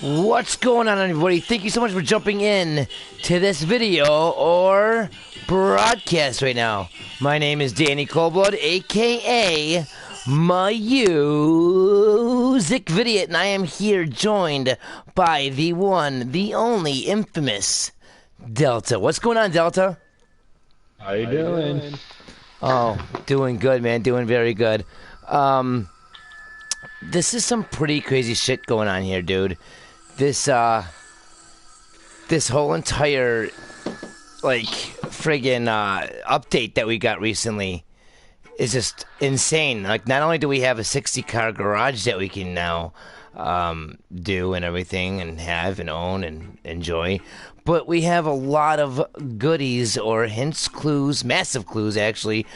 What's going on, everybody? Thank you so much for jumping in to this video or broadcast right now. My name is Danny ColdBlood, aka MusicVidiot, and I am here joined by the one, the only, infamous Delta. What's going on, Delta? How you doing? Oh, doing good, man. Doing very good. This is some pretty crazy shit going on here, dude. This whole entire, like, friggin' update that we got recently is just insane. Like, not only do we have a 60-car garage that we can now do and everything and have and own and enjoy, but we have a lot of goodies or hints, clues, massive clues, actually,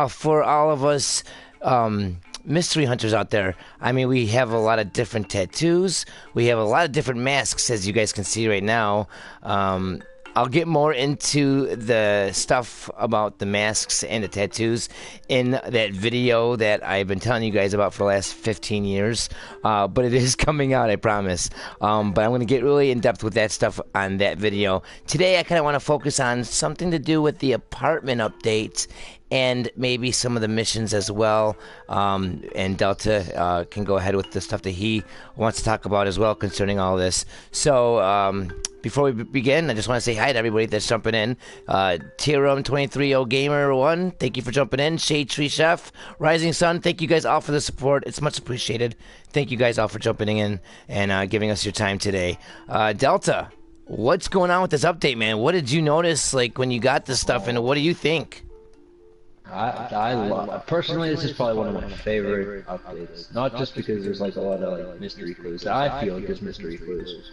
for all of us mystery hunters out there. I mean, we have a lot of different tattoos. We have a lot of different masks, as you guys can see right now. I'll get more into the stuff about the masks and the tattoos in that video that I've been telling you guys about for the last 15 years. But it is coming out, I promise. But I'm going to get really in depth with that stuff on that video. Today, I kind of want to focus on something to do with the apartment updates and maybe some of the missions as well. And Delta can go ahead with the stuff that he wants to talk about as well concerning all this. So, before we begin, I just want to say hi to everybody that's jumping in. Tirum230 Gamer 1, thank you for jumping in. Shade Tree Chef, Rising Sun, thank you guys all for the support. It's much appreciated. Thank you guys all for jumping in and giving us your time today. Delta, what's going on with this update, man? What did you notice, like, when you got this stuff, and what do you think? I love, personally, this is probably one of my favorite updates. Not just because there's like a lot of like mystery clues. I feel like there's mystery clues.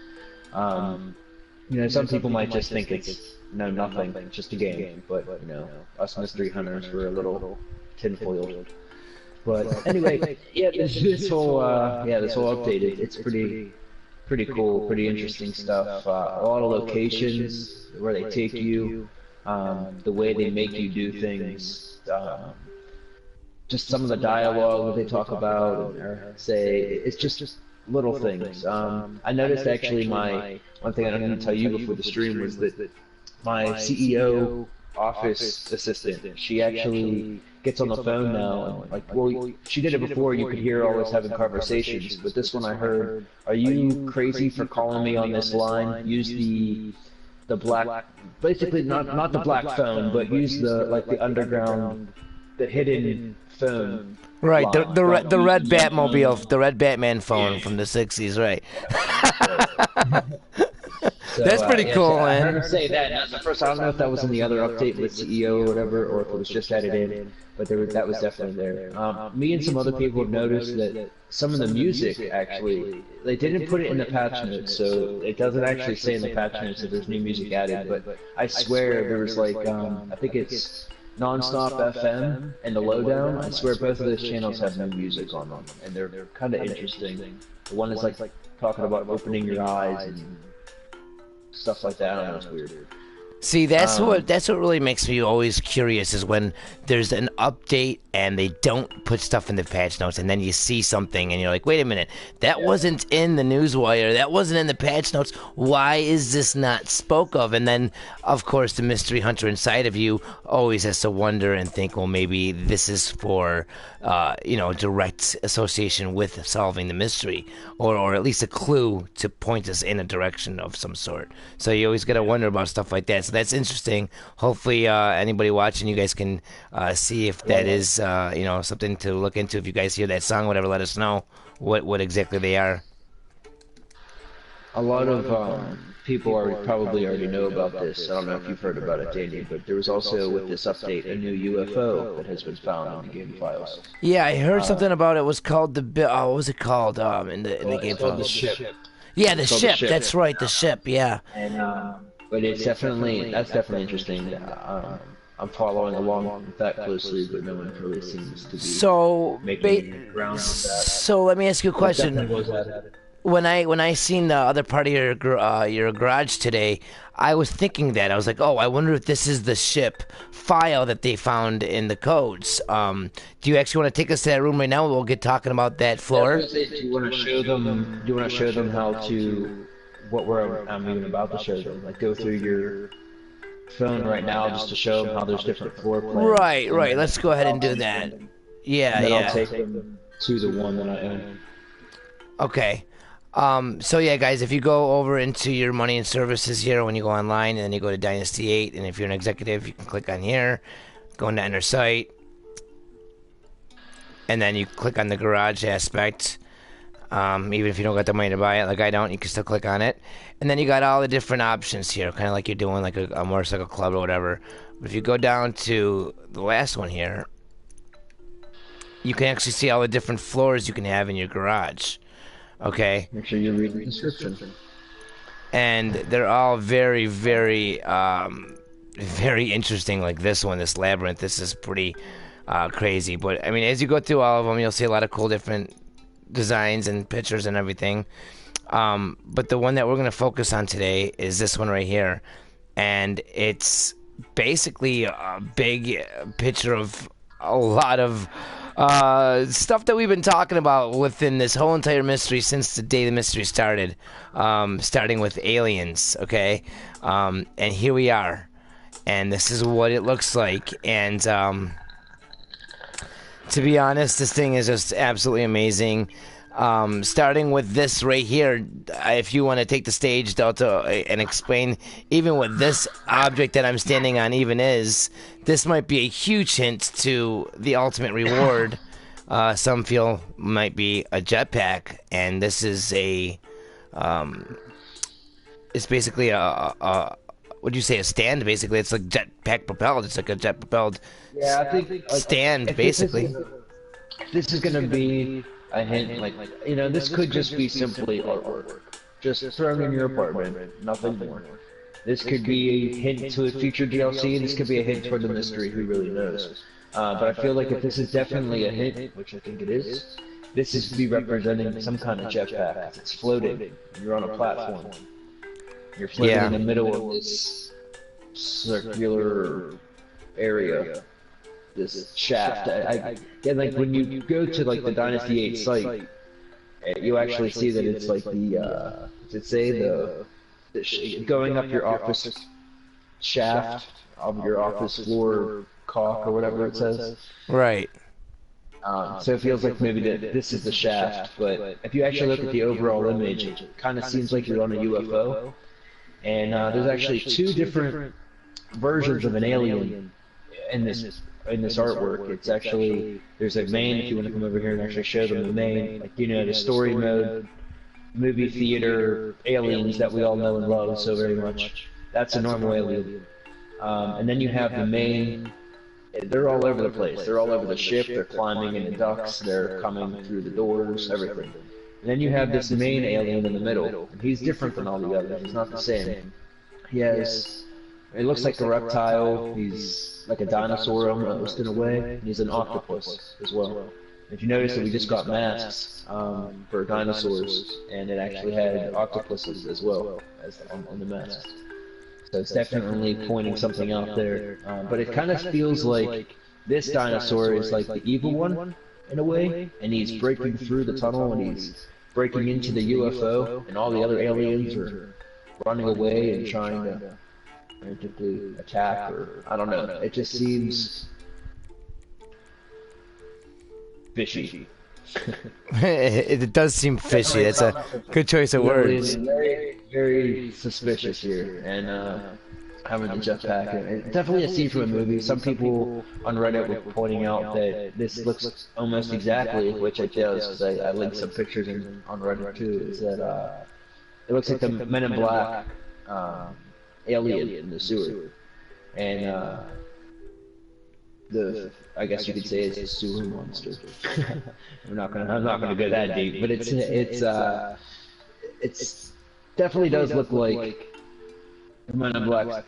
You know, some people might just think it's nothing, just a game. But you know, us mystery hunters, we're a little tinfoiled. But anyway, yeah, this whole update, it's pretty cool, pretty interesting stuff. A lot of locations where they take you, the way they make you do things. Just some of the dialogue that they talk about or say, it's just little things. I noticed actually one thing I didn't tell you before the stream was that my CEO office assistant, she actually gets on the phone now, and well, she did it before, you could hear her always having conversations, but this one I heard, "Are you crazy for calling me on this line? Use the black, basically not the black phone, but use the underground, the hidden phone." Right, the red Batmobile, the red Batman phone from the 60s, right? So, that's pretty cool, man. I heard her say that. That's the first. I don't know if that was in the other update with CEO or whatever, or if it was just added in. But that was definitely there. Me and some other people have noticed that some of the music actually, they didn't put it in the patch notes, so it doesn't actually say in the patch notes that there's new music added. But I swear there was like, I think it's Nonstop FM and the Lowdown. I swear both of those channels have new music on them, and they're kind of interesting. The one is like talking about opening your eyes and stuff like that. I don't know, it's weird. See, that's what really makes me always curious, is when there's an update and they don't put stuff in the patch notes, and then you see something and you're like, wait a minute, that wasn't in the newswire, that wasn't in the patch notes, why is this not spoke of? And then, of course, the mystery hunter inside of you always has to wonder and think, well, maybe this is for, direct association with solving the mystery, or at least a clue to point us in a direction of some sort. So you always got to wonder about stuff like that. So that's interesting. Hopefully, anybody watching, you guys can see if that is, something to look into. If you guys hear that song, whatever, let us know what exactly they are. A lot of people probably already know about this. I don't know if you've heard about it, Danny, but there was also, with this update, a new UFO that has been found in the game files. Yeah, I heard something about it. It was called what was it called in the game files? The ship. Yeah, the ship. That's right, the ship. Yeah. And but that's definitely interesting. I'm following along with that closely, but no one really seems to be making ground on that. So let me ask you a question. when I seen the other part of your garage today, I was thinking that I was like, oh, I wonder if this is the ship file that they found in the codes. Do you actually want to take us to that room right now? We'll get talking about that Yeah, I was floor. gonna say, do you want to show them? Do you want to show them how to what I'm even about to show them? Like go through your phone right now just to show them how there's different floor plans, Right, and right. then Let's go ahead I'll and do take that. them, Yeah, and then I'll yeah. take them to the one that I own. Okay. So yeah, guys, if you go over into your money and services here when you go online, and then you go to Dynasty 8, and if you're an executive, you can click on here, go into Enter Site, and then you click on the garage aspect. Even if you don't got the money to buy it, like I don't, you can still click on it. And then you got all the different options here, kind of like you're doing like a motorcycle club or whatever. But if you go down to the last one here, you can actually see all the different floors you can have in your garage. Okay? Make sure you read the description. And they're all very, very, very interesting. Like this one, this labyrinth, this is pretty crazy. But I mean, as you go through all of them, you'll see a lot of cool different designs and pictures and everything. But the one that we're going to focus on today is this one right here. And it's basically a big picture of a lot of stuff that we've been talking about within this whole entire mystery since the day the mystery started. Starting with aliens, okay? And here we are. And this is what it looks like. And to be honest, this thing is just absolutely amazing. Starting with this right here, if you want to take the stage, Delta, and explain even what this object that I'm standing on even is, this might be a huge hint to the ultimate reward. Some feel might be a jetpack, and this is it's basically what do you say, a stand, basically. It's like jetpack propelled. It's like a jet propelled Yeah, I think like, stand, basically. This is gonna be a hint. Like this could just be simply artwork, just thrown in your apartment, nothing more. This could be a hint to a future DLC. This could be a hint toward the mystery. Who really knows? But I feel like if this is definitely a hint, which I think it is, this is to be representing some kind of jetpack. It's floating. You're on a platform. You're floating in the middle of this circular area, this shaft. And like when you go to like the Dynasty 8 site, you actually see that it's like the does it say going up your office shaft of your office floor caulk or whatever it says. Right. So it feels like maybe this is the shaft, but if you actually look at the overall image, it kind of seems like you're on a UFO. And there's actually two different versions of an alien in this artwork. It's actually, there's a main, if you want to come over here and actually show them the main, like the story mode, movie theater aliens that we all know and love so very much. That's a normal alien. And then you have the main. They're all over the place. They're all over the ship. They're climbing in the ducts. They're coming through the doors. Everything. And then you have this main alien in the middle. And he's different than all the others. He's not the same. He has. It looks like a reptile. He's like a dinosaur almost in a way. And he's an octopus as well. If you notice that we just got masks for dinosaurs, and it actually had octopuses as well as on the masks. So it's definitely pointing something out there. But it kind of feels like this dinosaur is like the evil one, in a way, and he's breaking through the tunnel and he's breaking into the UFO, and all the other aliens are running away and trying to attack, or I don't know. It just seems fishy. It does seem fishy. That's a good choice of words. Very, very suspicious here, and having the jetpack. It's definitely a scene from a movie. Some people on Reddit were pointing out that this looks almost exactly, which it does, because I linked some pictures on Reddit too. Is that it looks like the Men in Black alien in the sewer, and I guess you could say it's a sewer monster. I'm not gonna go that deep, but it's definitely does look like the Men in Black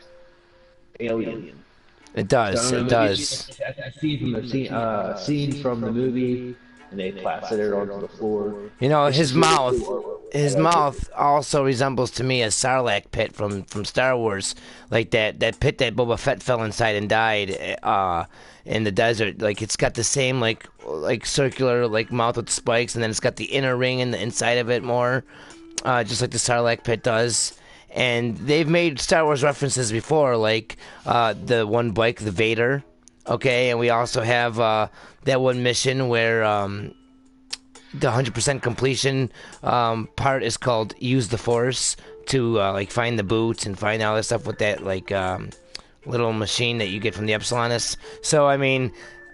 alien. It does. So It does. A scene from the movie, and they plastered it onto the floor. You know, It's his just really mouth, cool artwork. I his like it. mouth also resembles to me a Sarlacc pit from Star Wars, like that pit that Boba Fett fell inside and died in the desert. Like it's got the same like circular like mouth with spikes, and then it's got the inner ring in the inside of it more, just like the Sarlacc pit does. And they've made Star Wars references before, like the one bike, the Vader. Okay, and we also have that one mission where the 100% completion part is called use the force to like find the boots and find all this stuff with that like little machine that you get from the Epsilonist. So I mean,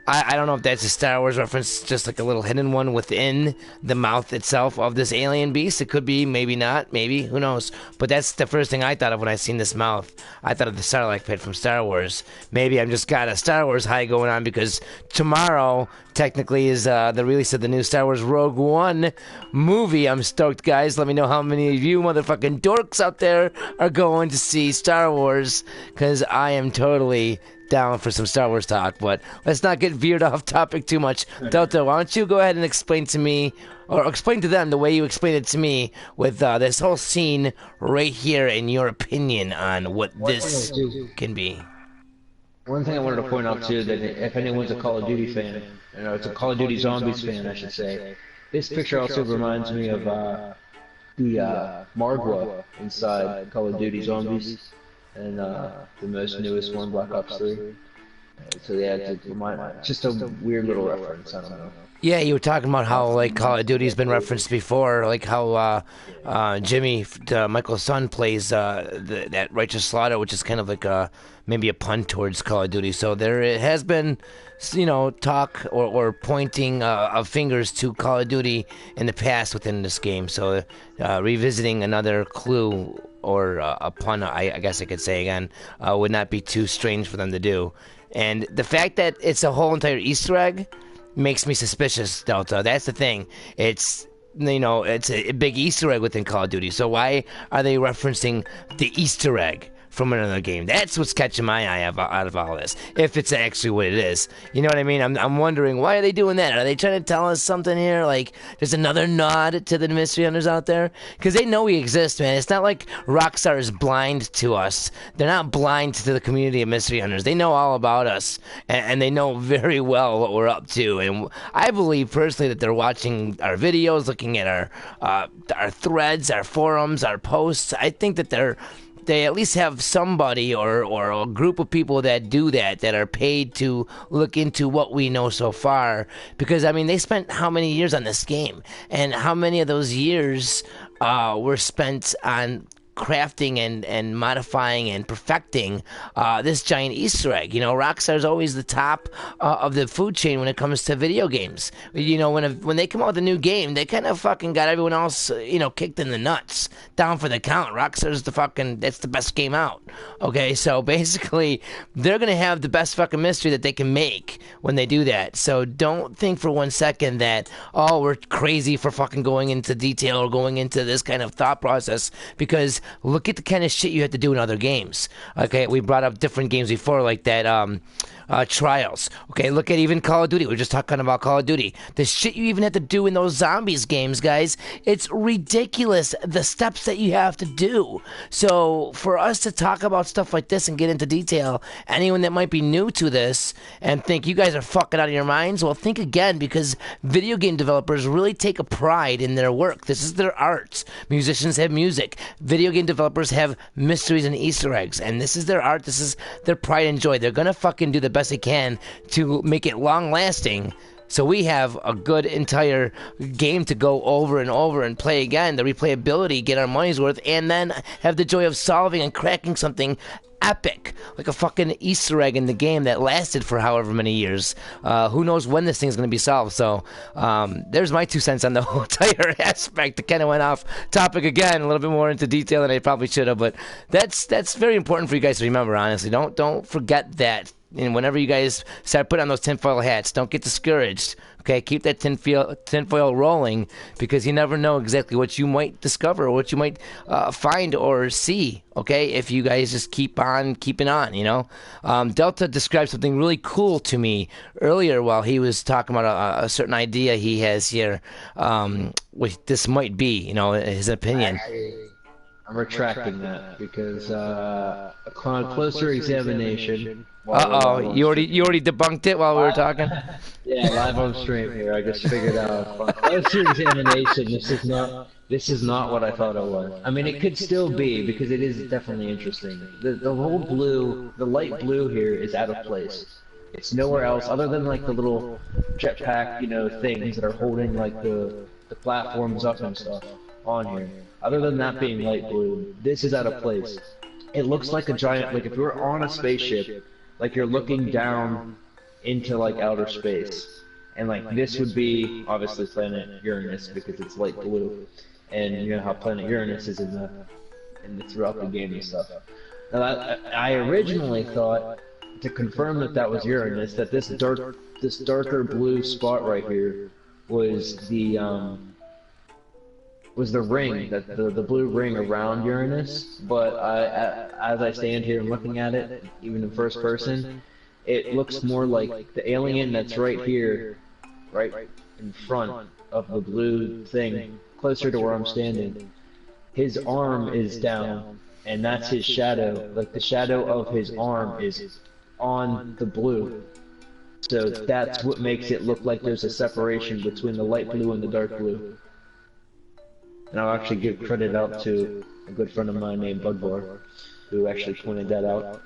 I don't know if that's a Star Wars reference, just like a little hidden one within the mouth itself of this alien beast. It could be, maybe not, maybe, who knows. But that's the first thing I thought of when I seen this mouth. I thought of the Sarlacc pit from Star Wars. Maybe I'm just got a Star Wars high going on because tomorrow technically is the release of the new Star Wars Rogue One movie. I'm stoked, guys. Let me know how many of you motherfucking dorks out there are going to see Star Wars, because I am totally down for some Star Wars talk. But let's not get veered off topic too much. Delta, why don't you go ahead and explain to me, or explain to them the way you explained it to me with this whole scene right here, in your opinion on what this can be. One thing I wanted to point out too, that if anyone's a Call of Duty fan, it's a Call of Duty Zombies fan, I should say. This picture also reminds me of the Margwa inside Call of Duty Zombies, and the most newest one, Black Ops 3. So they had to remind, just a weird little reference, I don't know. Yeah, you were talking about how like Call of Duty's been referenced before, like how Jimmy, Michael's son, plays that Righteous Slaughter, which is kind of like maybe a pun towards Call of Duty. So there it has been, talk or pointing of fingers to Call of Duty in the past within this game. So revisiting another clue or a pun, I guess I could say again, would not be too strange for them to do. And the fact that it's a whole entire Easter egg makes me suspicious, Delta. That's the thing. It's a big Easter egg within Call of Duty. So why are they referencing the Easter egg from another game? That's what's catching my eye out of all this, if it's actually what it is. You know what I mean? I'm wondering, why are they doing that? Are they trying to tell us something here? Like, there's another nod to the mystery hunters out there? Because they know we exist, man. It's not like Rockstar is blind to us. They're not blind to the community of mystery hunters. They know all about us, and they know very well what we're up to. And I believe, personally, that they're watching our videos, looking at our threads, our forums, our posts. I think that they at least have somebody or a group of people that do that are paid to look into what we know so far. Because, I mean, they spent how many years on this game? And how many of those years were spent on crafting and modifying and perfecting this giant Easter egg? Rockstar's always the top of the food chain when it comes to video games. When they come out with a new game, they kind of fucking got everyone else, kicked in the nuts, down for the count. Rockstar's that's the best game out. Okay, so basically, they're gonna have the best fucking mystery that they can make when they do that. So don't think for 1 second that, oh, we're crazy for fucking going into detail or going into this kind of thought process, because look at the kind of shit you have to do in other games. Okay, we brought up different games before, like that Trials. Okay, look at even Call of Duty. We're just talking about Call of Duty. The shit you even have to do in those zombies games, guys, it's ridiculous, the steps that you have to do. So for us to talk about stuff like this and get into detail, anyone that might be new to this and think you guys are fucking out of your minds, well, think again, because video game developers really take a pride in their work. This is their art. Musicians have music. Video game developers have mysteries and Easter eggs, and this is their art. This is their pride and joy. They're gonna fucking do the best they can to make it long lasting, so we have a good entire game to go over and over and play again, the replayability, get our money's worth, and then have the joy of solving and cracking something epic, like a fucking Easter egg in the game that lasted for however many years. Who knows when this thing's going to be solved. So there's my 2 cents on the whole entire aspect. I kind of went off topic again, a little bit more into detail than I probably should have, but that's very important for you guys to remember, honestly. Don't forget that And whenever you guys start putting on those tinfoil hats, don't get discouraged. Okay, keep that tinfoil rolling, because you never know exactly what you might discover, or what you might find or see. Okay, if you guys just keep on keeping on, Delta described something really cool to me earlier while he was talking about a certain idea he has here, which this might be, his opinion. I'm retracting that because upon closer examination. You already debunked it while we were talking. Yeah, live on stream here. I just figured out upon closer examination, this is not what I thought it was. I mean, it could still be, because it is definitely interesting. The whole blue, the light blue here is out of place. It's nowhere else other than like the little jetpack, things that are holding like the platforms up and stuff on here. Other than that being light blue, this is out of place. It looks like a giant, like if you were on a spaceship, like you're looking down into like outer space. And like this would be obviously planet Uranus because it's light blue. And you know how planet Uranus is throughout the game and stuff. Now I originally thought, to confirm that was Uranus, that this darker blue spot right here was the ring, the blue ring around Uranus. But as I stand here and looking at it, even in first person, it looks more like the alien that's right here, right in front of the blue thing, closer to where I'm standing. His arm is down, and that's his shadow. Like the shadow of his arm is on the blue. So that's what makes it look like there's a separation between the light blue and the dark blue. And I'll actually give credit out to a good friend of mine named Bugbar, who actually pointed that out.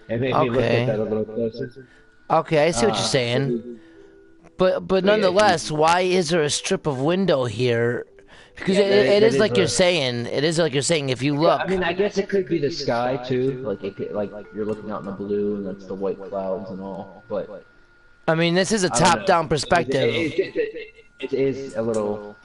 And made me look at that a little closer. Okay, I see what you're saying. But nonetheless, why is there a strip of window here? Because it is like you're saying. It is like you're saying. If you look, I mean, I guess it could be the sky too. Like you're looking out in the blue, and that's the white clouds and all. But I mean, this is a top-down perspective. It is a little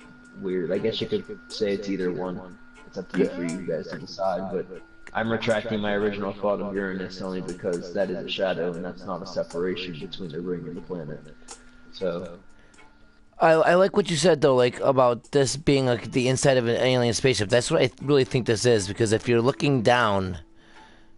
weird. I guess you could say it's either one. It's up to you for you guys to decide. But I'm retracting my original thought of Uranus only because that is a shadow, and that's not a separation between the ring and the planet. So. I like what you said though, like about this being like the inside of an alien spaceship. That's what I really think this is, because if you're looking down,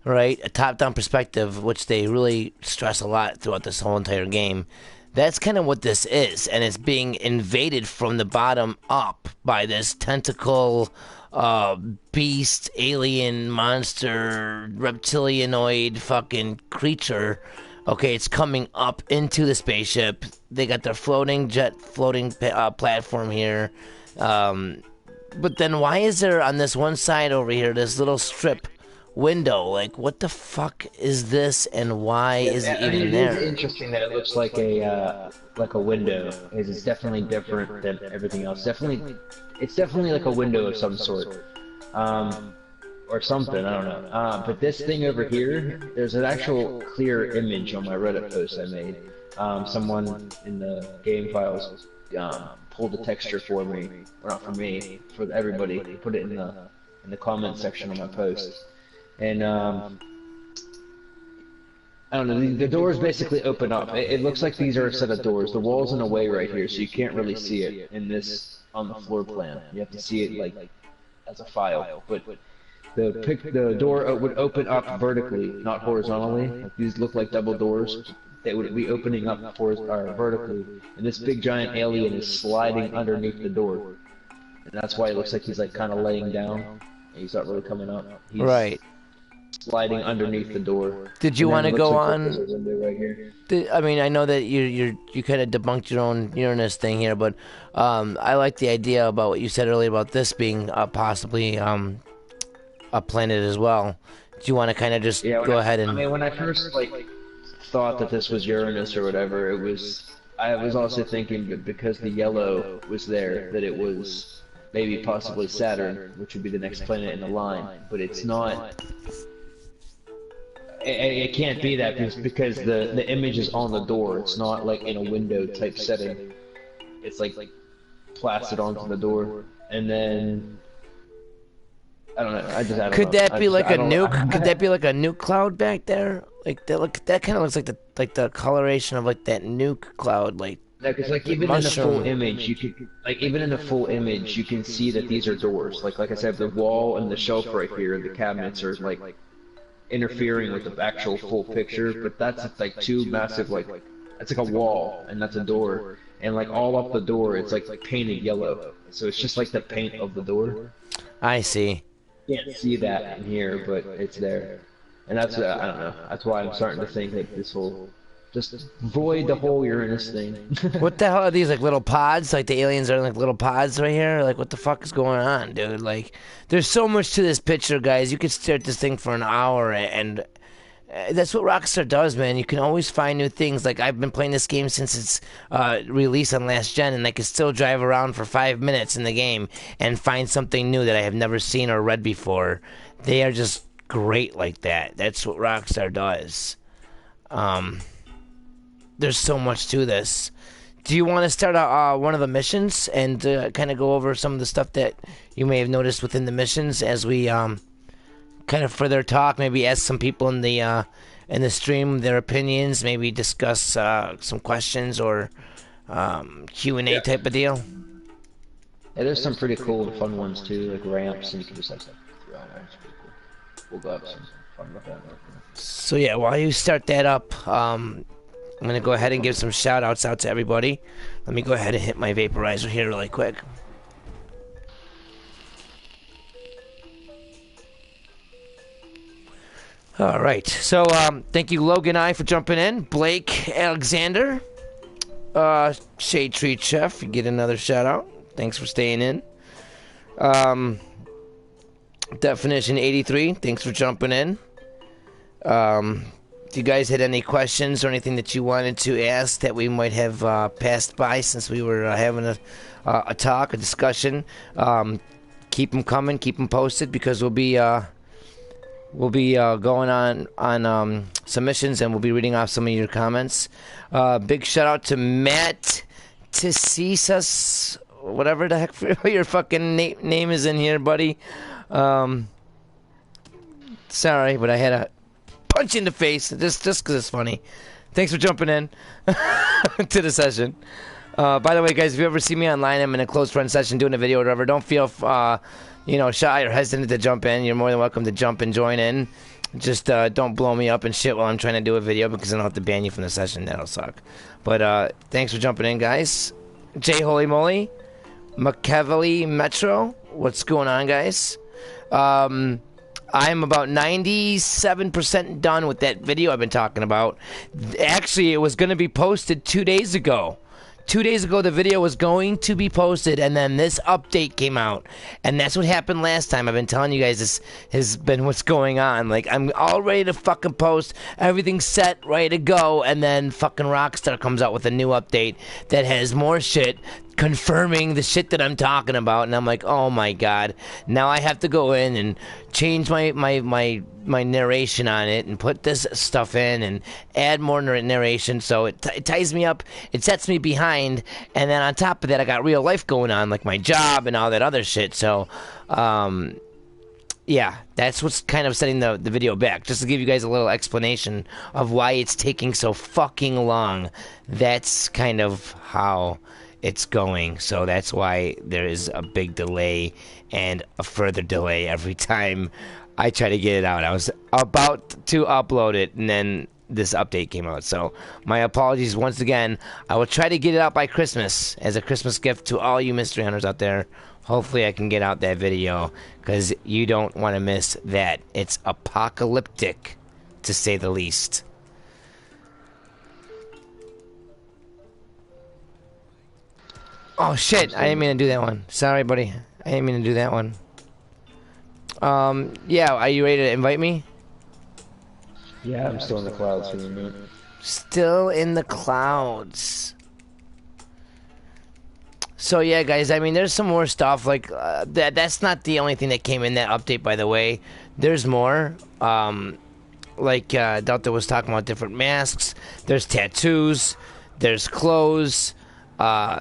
right, a top-down perspective, which they really stress a lot throughout this whole entire game, that's kind of what this is, and it's being invaded from the bottom up by this tentacle, beast, alien, monster, reptilianoid fucking creature. Okay, it's coming up into the spaceship. They got their floating platform here. But then why is there on this one side over here this little strip window? Like, what the fuck is this, and why is it even there? It is interesting that it looks like a window. It's definitely different than everything else. It's definitely like a window of some sort. Or something, I don't know. But this thing over here, there's an actual clear image on my Reddit post I made. Someone in the game files pulled the texture for me, or not for me, for everybody. Put it in the comment section of my post. And I don't know. The doors basically open up. It looks like these are a set of doors. The wall's in a way right here, so you can't really see it on the floor plan. You have to see it like as a file, but. The door would open up vertically, not horizontally. Like these look like double doors. They would be opening up vertically, and this big giant alien is sliding underneath the door. And that's why it looks like he's like kind of laying down. He's not really coming up. He's right. Sliding underneath the door. Did you want to go like on? There's a window right here. I mean, I know that you kind of debunked your own Uranus thing here, but I like the idea about what you said earlier about this being possibly a planet as well. Do you want to kind of just go ahead and? I mean, when I first thought that this was Uranus or whatever, I was also thinking that because the yellow was there, that it was maybe possibly Saturn, which would be the next planet in the line. But it's not. It can't be that because the image is on the door. It's not like in a window type setting. It's like plastered onto the door, and then. I don't know. I don't Could know. that be like I a don't, nuke? Could that be like a nuke cloud back there? Like that look. That kind of looks like the coloration of like that nuke cloud, like No, because like even in the full image, you could even in the full image, you can see that these are doors. Like I said, the wall and the shelf right here, the cabinets are like interfering with the actual full picture. But that's like two massive that's like a wall and that's a door, and like all up the door, it's like painted yellow. So it's just like the paint of the door. I see. You can't see that in here, but it's there, and that's I don't know. That's why I'm starting to think that this will just void the whole Uranus thing. What the hell are these, like little pods? Like the aliens are like little pods right here? Like what the fuck is going on, dude? Like there's so much to this picture, guys. You could stare at this thing for an hour, and that's what Rockstar does, man. You can always find new things. Like I've been playing this game since its release on last gen, and I can still drive around for 5 minutes in the game and find something new that I have never seen or read before. They are just great like that. That's what Rockstar does. There's so much to this. Do you want to start one of the missions and kind of go over some of the stuff that you may have noticed within the missions as we kind of further talk? Maybe ask some people in the stream their opinions. Maybe discuss some questions or Q&A type of deal. Yeah, there's some pretty cool and fun ones too, like ramps, and you can just like through on there. It's pretty cool. We'll go have some fun with that. So yeah, while you start that up, I'm going to go ahead and give some shout-outs out to everybody. Let me go ahead and hit my vaporizer here really quick. All right. So thank you, Logan I, for jumping in. Blake Alexander. Shade Tree Chef, you get another shout-out. Thanks for staying in. Definition 83, thanks for jumping in. Do you guys had any questions or anything that you wanted to ask that we might have passed by since we were having a talk, a discussion? Keep them coming, keep them posted, because we'll be going on submissions, and we'll be reading off some of your comments. Big shout out to Matt Tissisas, whatever the heck your fucking name is in here, buddy. Sorry, but I had a punch in the face just because it's funny. Thanks for jumping in to the session. By the way, guys, if you ever see me online, I'm in a close friend session doing a video or whatever, don't feel shy or hesitant to jump in. You're more than welcome to jump and join in. Just don't blow me up and shit while I'm trying to do a video, because I don't have to ban you from the session. That'll suck. But thanks for jumping in, guys. J Holy Moly, McKevely Metro, what's going on, guys? I'm about 97% done with that video I've been talking about. Actually, it was going to be posted 2 days ago. 2 days ago, the video was going to be posted, and then this update came out. And that's what happened last time. I've been telling you guys this has been what's going on. Like, I'm all ready to fucking post. Everything's set, ready to go. And then fucking Rockstar comes out with a new update that has more shit confirming the shit that I'm talking about, and I'm like, oh my god, now I have to go in and change my narration on it and put this stuff in and add more narration, so it ties me up, it sets me behind, and then on top of that I got real life going on, like my job and all that other shit. So yeah, that's what's kind of setting the video back, just to give you guys a little explanation of why it's taking so fucking long. That's kind of how it's going, so that's why there is a big delay and a further delay every time I try to get it out. I was about to upload it, and then this update came out, so my apologies once again. I will try to get it out by Christmas as a Christmas gift to all you mystery hunters out there. Hopefully I can get out that video, because you don't want to miss that. It's apocalyptic, to say the least. Oh shit, I didn't mean to do that one. Sorry, buddy. I didn't mean to do that one. Yeah, are you ready to invite me? Yeah, I'm still in the clouds for the minute. Still in the clouds. So yeah, guys, I mean, there's some more stuff, like, that's not the only thing that came in that update, by the way. There's more. Delta was talking about different masks. There's tattoos. There's clothes.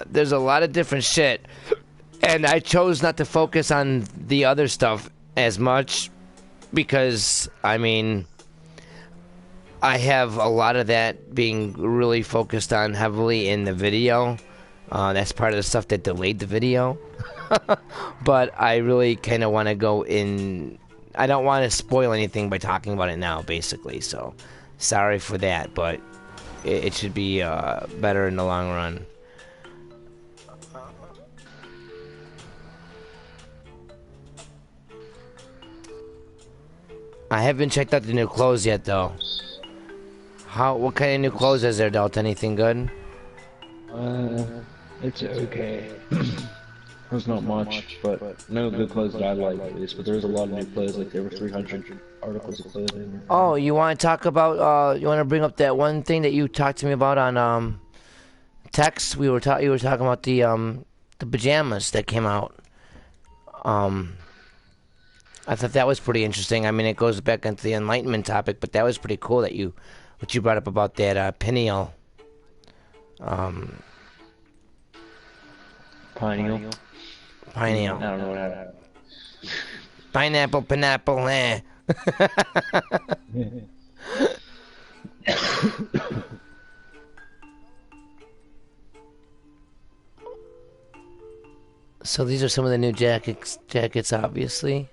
There's a lot of different shit, and I chose not to focus on the other stuff as much because, I mean, I have a lot of that being really focused on heavily in the video. That's part of the stuff that delayed the video. But I really kind of want to go in. I don't want to spoil anything by talking about it now, basically. So, sorry for that, but it should be better in the long run. I haven't checked out the new clothes yet, though. What kind of new clothes is there, Delt? Anything good? It's okay. There's not much, but no good clothes that I like at least. But there's a lot of new clothes, like there were 300 articles of clothing. Oh, you want to talk about? You want to bring up that one thing that you talked to me about on text? You were talking about the pajamas that came out. I thought that was pretty interesting. I mean, it goes back into the enlightenment topic, but that was pretty cool that what you brought up about that pineal. Pineal. Pineal. I don't know what happened. Pineapple, eh. So these are some of the new jackets, obviously.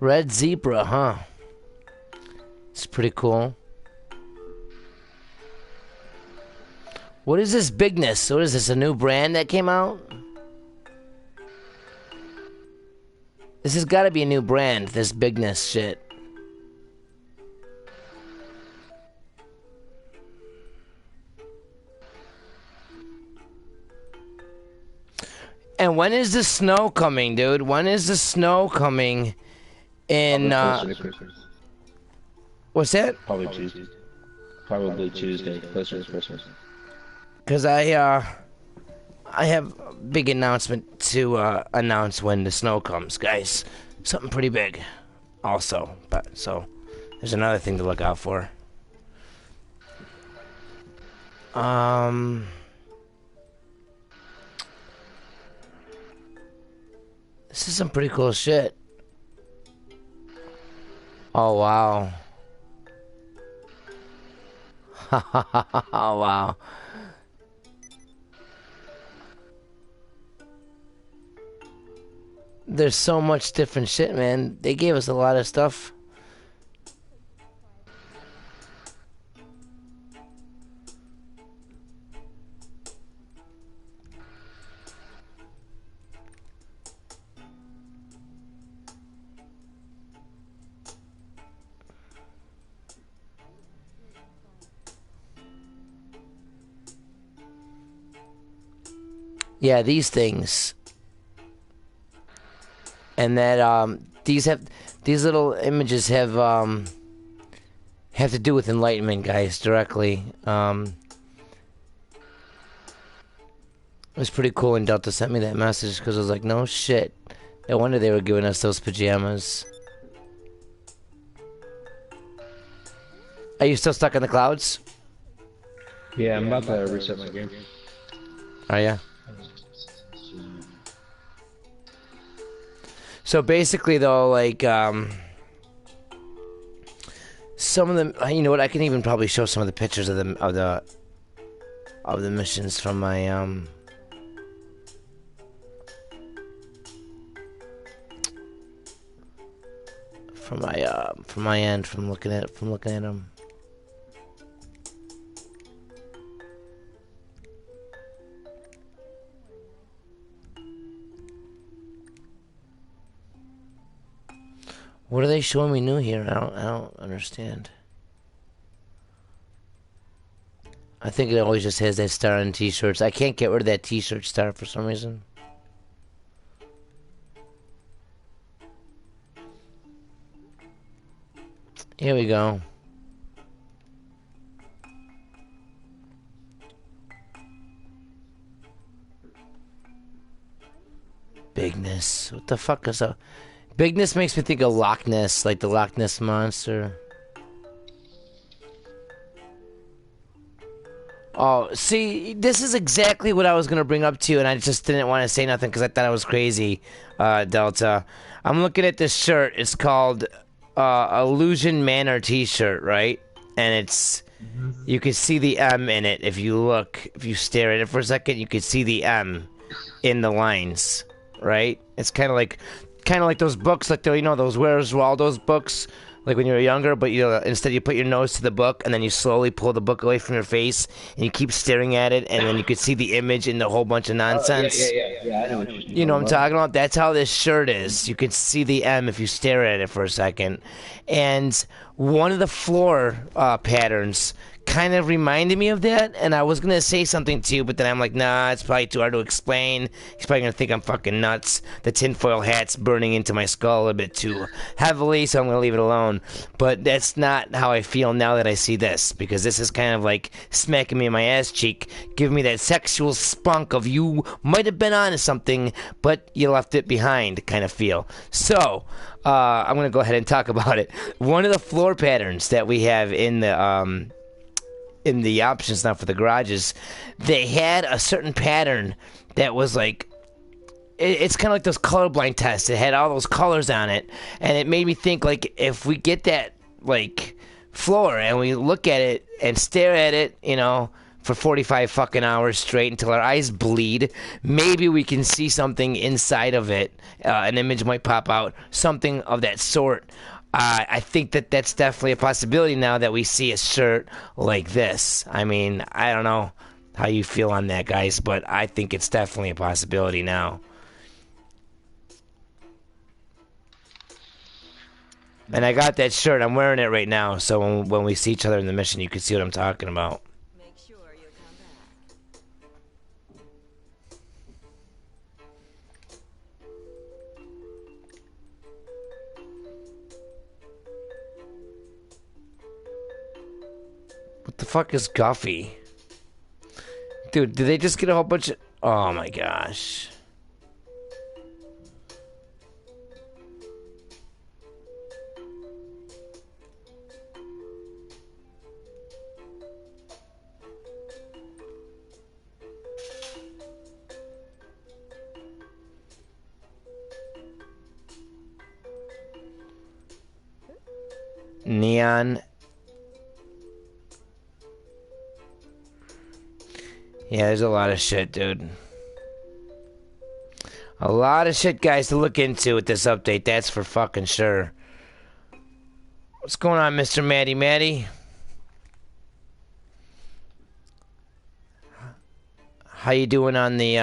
Red zebra, huh? It's pretty cool. What is this bigness? What is this, a new brand that came out? This has got to be a new brand, this bigness shit. And when is the snow coming, dude? When is the snow coming in, what's that? Probably Tuesday. Probably Tuesday, closer to Christmas. Because I have a big announcement to announce when the snow comes, guys. Something pretty big, also. But so there's another thing to look out for. This is some pretty cool shit. Oh wow. Oh wow. There's so much different shit, man. They gave us a lot of stuff. Yeah, these things. And that these little images have to do with enlightenment, guys, directly. It was pretty cool when Delta sent me that message because I was like, no shit. No wonder they were giving us those pajamas. Are you still stuck in the clouds? Yeah, I'm about to reset my game. Are ya? So basically, though, like, some of them, you know what? I can even probably show some of the pictures of the missions from my from my end, from looking at them. What are they showing me new here? I don't understand. I think it always just has that star on t-shirts. I can't get rid of that t-shirt star for some reason. Here we go. Bigness. What the fuck is up? Bigness makes me think of Loch Ness, like the Loch Ness Monster. Oh, see, this is exactly what I was gonna bring up to you, and I just didn't want to say nothing because I thought it was crazy, Delta. I'm looking at this shirt. It's called Illusion Manor T-shirt, right? And it's you can see the M in it if you look, if you stare at it for a second. You can see the M in the lines, right? It's kind of like those books, like those Where's Waldo's books, like when you were younger, but instead you put your nose to the book and then you slowly pull the book away from your face and you keep staring at it, and then you could see the image in the whole bunch of nonsense. Yeah. I know what you're You know talking what I'm about. talking about? That's how this shirt is. You can see the M if you stare at it for a second. And one of the floor patterns kind of reminded me of that, and I was going to say something to you, but then I'm like, nah, it's probably too hard to explain. He's probably going to think I'm fucking nuts. The tinfoil hat's burning into my skull a bit too heavily, so I'm going to leave it alone. But that's not how I feel now that I see this, because this is kind of like smacking me in my ass cheek, giving me that sexual spunk of you might have been onto something, but you left it behind kind of feel. So, I'm going to go ahead and talk about it. One of the floor patterns that we have in the options now for the garages, they had a certain pattern that was like, it's kind of like those colorblind tests. It had all those colors on it, and it made me think, like, if we get that like floor and we look at it and stare at it, for 45 fucking hours straight until our eyes bleed, maybe we can see something inside of it. An image might pop out, something of that sort. I think that's definitely a possibility now that we see a shirt like this. I mean, I don't know how you feel on that, guys, but I think it's definitely a possibility now. And I got that shirt. I'm wearing it right now, so when we see each other in the mission, you can see what I'm talking about. Make sure you come back. What the fuck is Guffy? Dude, did they just get a whole bunch of... Oh my gosh. Neon. Yeah, there's a lot of shit, dude. A lot of shit, guys, to look into with this update. That's for fucking sure. What's going on, Mr. Matty? How you doing on the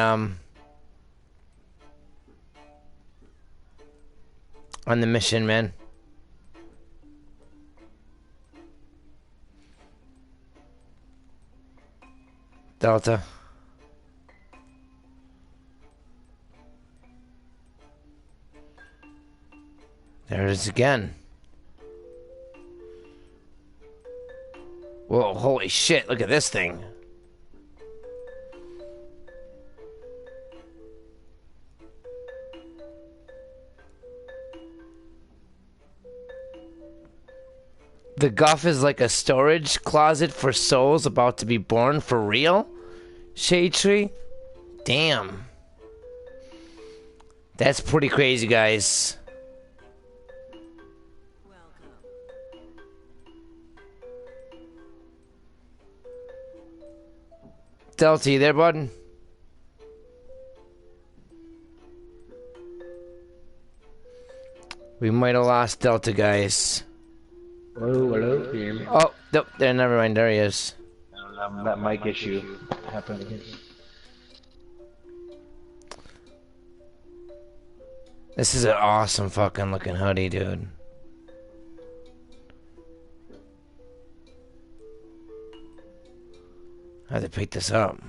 mission, man? Delta. There it is again. Whoa, holy shit, look at this thing. The guff is like a storage closet for souls about to be born for real? Shade Tree? Damn. That's pretty crazy, guys. Welcome. Delta, you there, bud? We might have lost Delta, guys. Hello, can you hear me? Oh, nope, there, never mind, there he is. That mic issue happened again. This is an awesome fucking looking hoodie, dude. I had to pick this up.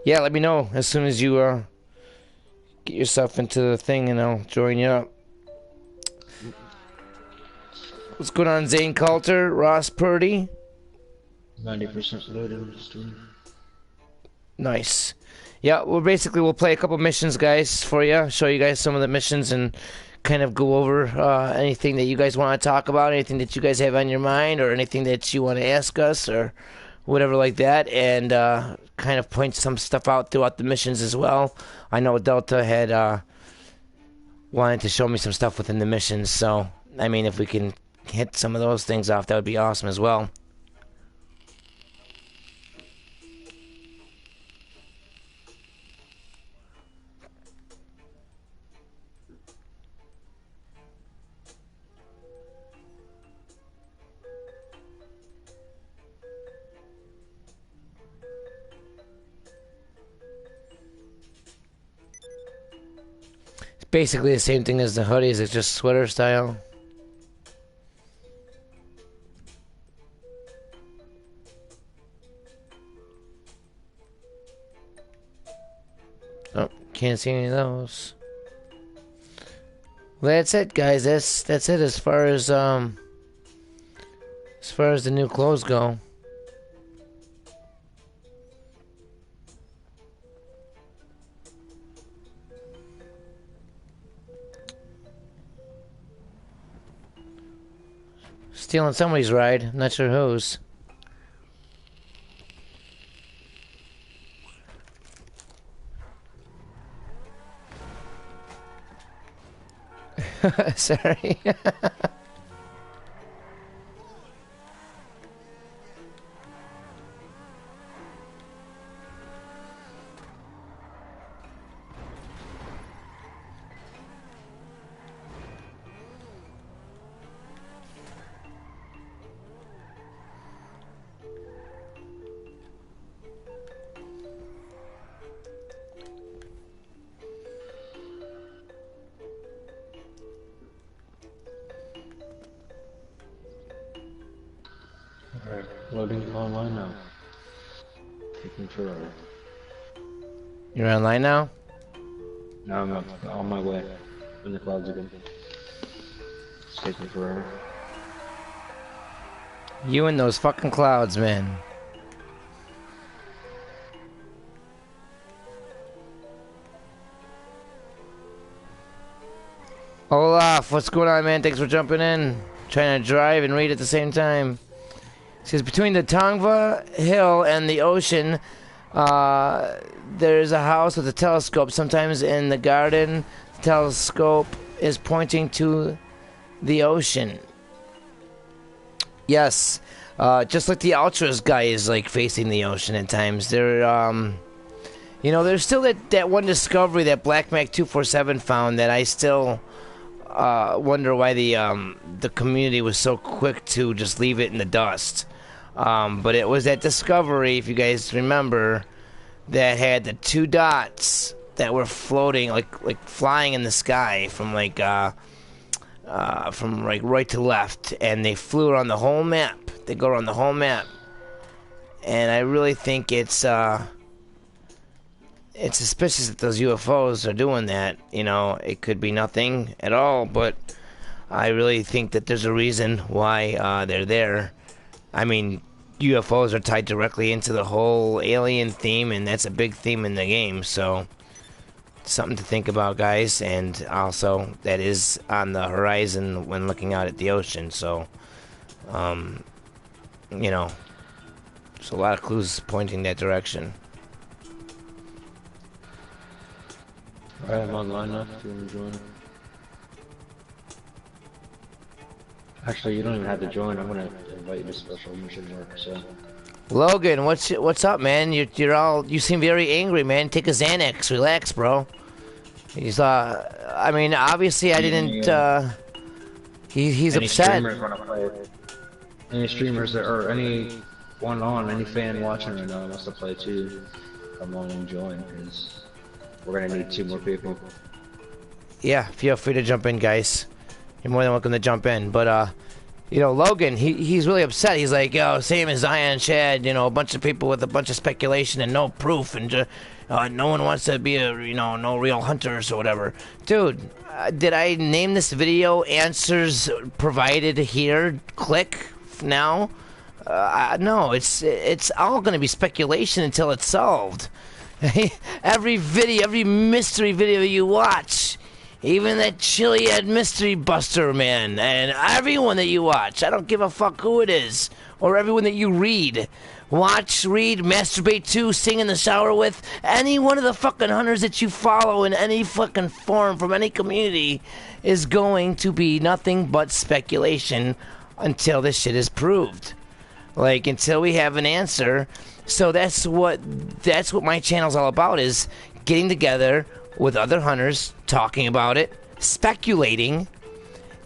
Yeah, let me know as soon as you get yourself into the thing and I'll join you up. What's going on, Zane Coulter, Ross Purdy? 90% loaded on the stream. Nice. Yeah, well, basically, we'll play a couple missions, guys, for you. Show you guys some of the missions and kind of go over anything that you guys want to talk about, anything that you guys have on your mind, or anything that you want to ask us, or whatever like that, and kind of point some stuff out throughout the missions as well. I know Delta had wanted to show me some stuff within the missions, so, I mean, if we can hit some of those things off, that would be awesome as well. Basically the same thing as the hoodies, it's just sweater style. Oh, can't see any of those. Well, that's it, guys. That's it as far as the new clothes go. Stealing somebody's ride. I'm not sure whose. Sorry. Alright, loading online now. Taking forever. You're online now? Now I'm on my way. In the clouds again. It's taking forever. You and those fucking clouds, man. Olaf, what's going on, man? Thanks for jumping in. Trying to drive and read at the same time. It says between the Tongva Hill and the ocean, there's a house with a telescope. Sometimes in the garden, the telescope is pointing to the ocean. Yes, just like the Ultras guy is like facing the ocean at times. They're, you know, there's still that one discovery that Black Mac 247 found that I still wonder why the community was so quick to just leave it in the dust. But it was that discovery, if you guys remember, that had the two dots that were floating, like flying in the sky from like right to left, and they flew around the whole map. They go around the whole map, and I really think it's suspicious that those UFOs are doing that. You know, it could be nothing at all, but I really think that there's a reason why they're there. I mean, UFOs are tied directly into the whole alien theme, and that's a big theme in the game, so something to think about, guys. And also, that is on the horizon when looking out at the ocean, so, you know, there's a lot of clues pointing that direction. Alright, I'm online now if you want to join. Actually, you don't even have to join. I'm gonna invite you to special mission work. So, Logan, what's up, man? You seem very angry, man. Take a Xanax, relax, bro. He's I mean, obviously I didn't. He's any upset. Streamers wanna play it? Any streamers that, or any any fan watching right now wants to play too, come on and join, because we're gonna need 2 more people. Yeah, feel free to jump in, guys. You're more than welcome to jump in. But, you know, Logan, he's really upset. He's like, yo, same as Zion Chad, you know, a bunch of people with a bunch of speculation and no proof, and no one wants to be no real hunters or whatever. Dude, did I name this video Answers Provided Here? Click now. No, it's all going to be speculation until it's solved. Every video, every mystery video you watch, even that Chiliad Mystery Buster, man, and everyone that you watch, I don't give a fuck who it is, or everyone that you read. Watch, read, masturbate to, sing in the shower with, any one of the fucking hunters that you follow in any fucking form from any community is going to be nothing but speculation until this shit is proved. Like, until we have an answer. So that's what my channel's all about, is getting together with other hunters, talking about it, speculating,